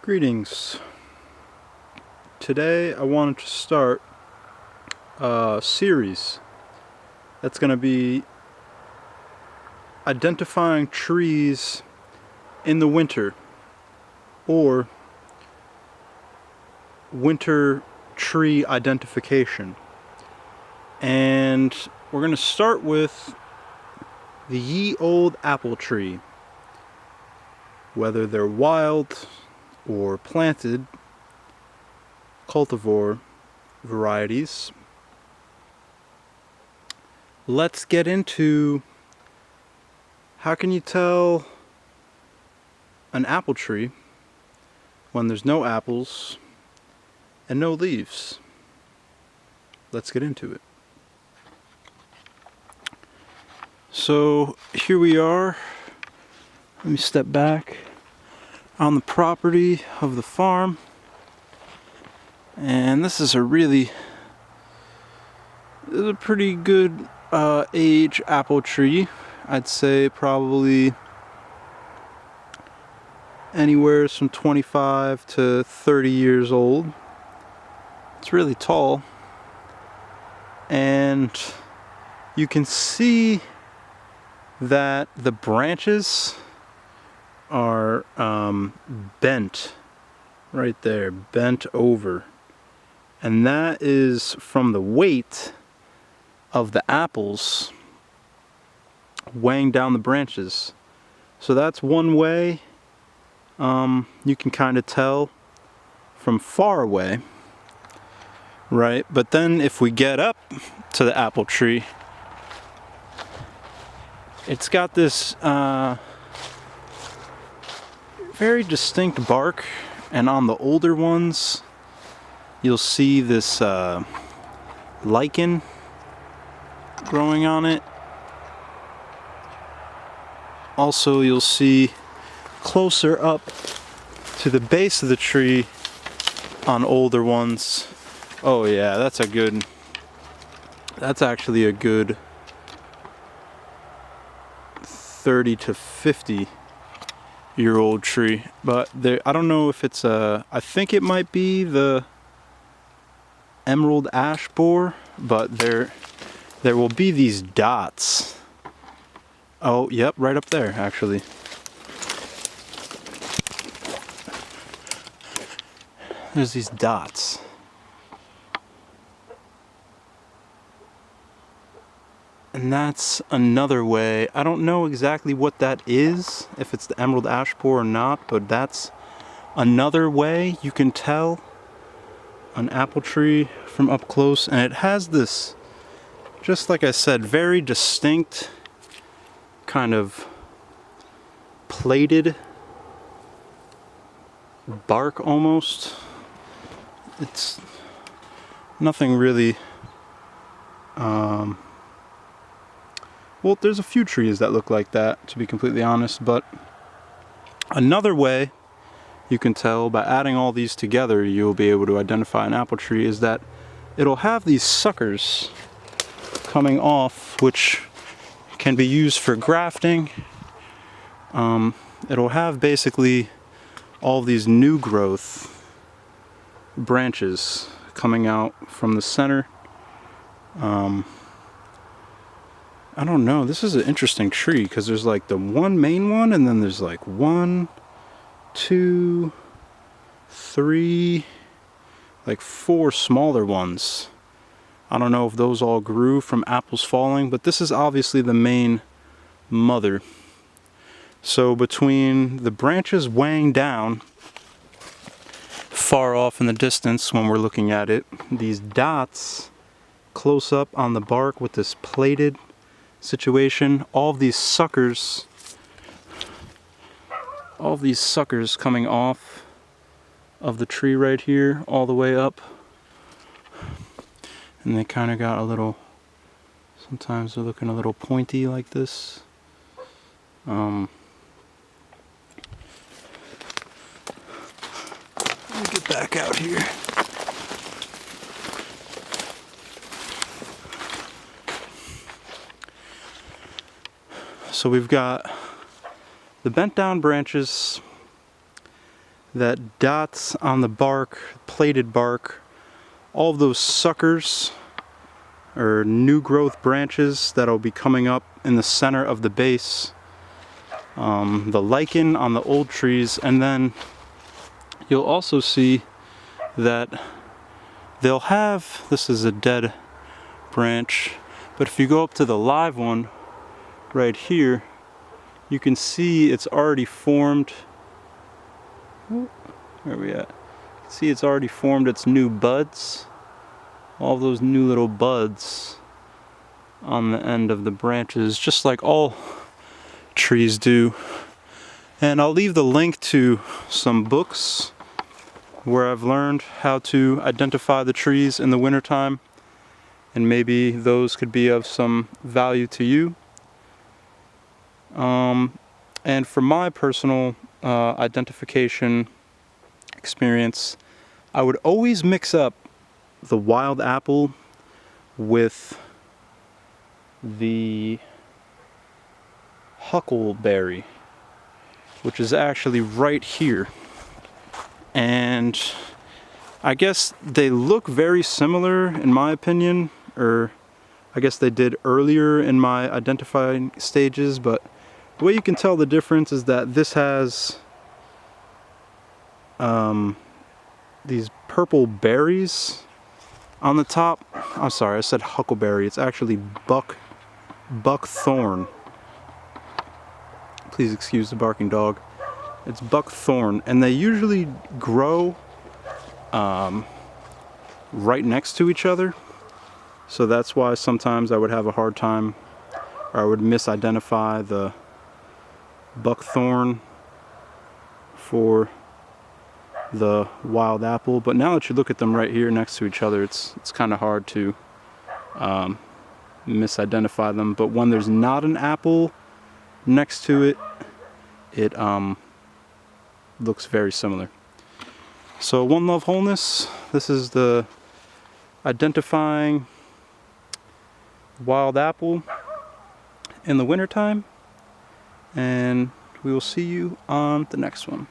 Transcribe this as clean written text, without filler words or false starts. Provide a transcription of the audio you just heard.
Greetings. Today I wanted to start a series that's going to be identifying trees in the winter, or winter tree identification. And we're going to start with the ye old apple tree. Whether they're wild or planted cultivar varieties. Let's get into how can you tell an apple tree when there's no apples and no leaves. Let's get into it. So here we are. Let me step back on the property of the farm, and this is a pretty good age apple tree. I'd say probably anywhere from 25 to 30 years old. It's really tall, and you can see that the branches are bent right there, bent over, and that is from the weight of the apples weighing down the branches. So that's one way you can kind of tell from far away, right? But then if we get up to the apple tree, it's got this very distinct bark, and on the older ones you'll see this lichen growing on it. Also, you'll see closer up to the base of the tree on older ones. Oh yeah, that's actually a good 30 to 50 year old tree, but I don't know if it's I think it might be the emerald ash borer, but there will be these dots. Oh yep, right up there actually. There's these dots. And that's another way. I don't know exactly what that is, if it's the emerald ash borer or not, but that's another way you can tell an apple tree from up close. And it has this, just like I said, very distinct kind of plated bark almost. It's nothing really well, there's a few trees that look like that, to be completely honest, but another way you can tell by adding all these together, you'll be able to identify an apple tree, is that it'll have these suckers coming off, which can be used for grafting. It'll have basically all these new growth branches coming out from the center. I don't know, this is an interesting tree because there's like the one main one, and then there's like 1, 2, 3, like 4 smaller ones. I don't know if those all grew from apples falling, but this is obviously the main mother. So between the branches weighing down far off in the distance when we're looking at it, these dots close up on the bark with this plated situation, all these suckers coming off of the tree right here all the way up, and they kind of got a little, sometimes they're looking a little pointy like this. Let me get back out here. So we've got the bent down branches, that dots on the bark, plated bark, all of those suckers or new growth branches that'll be coming up in the center of the base, the lichen on the old trees, and then you'll also see that they'll have, this is a dead branch, but if you go up to the live one right here, you can see it's already formed. Where are we at? You can see it's already formed its new buds. All those new little buds on the end of the branches, just like all trees do. And I'll leave the link to some books where I've learned how to identify the trees in the wintertime, and maybe those could be of some value to you. And for my personal identification experience, I would always mix up the wild apple with the huckleberry, which is actually right here. And I guess they look very similar in my opinion, or I guess they did earlier in my identifying stages, but the way you can tell the difference is that this has these purple berries on the top. I'm sorry, I said huckleberry. It's actually buckthorn. Please excuse the barking dog. It's buckthorn, and they usually grow right next to each other. So that's why sometimes I would have a hard time, or I would misidentify the buckthorn for the wild apple. But now that you look at them right here next to each other, it's kind of hard to misidentify them. But when there's not an apple next to it, it looks very similar. So One Love Wholeness, this is the identifying wild apple in the wintertime, and we will see you on the next one.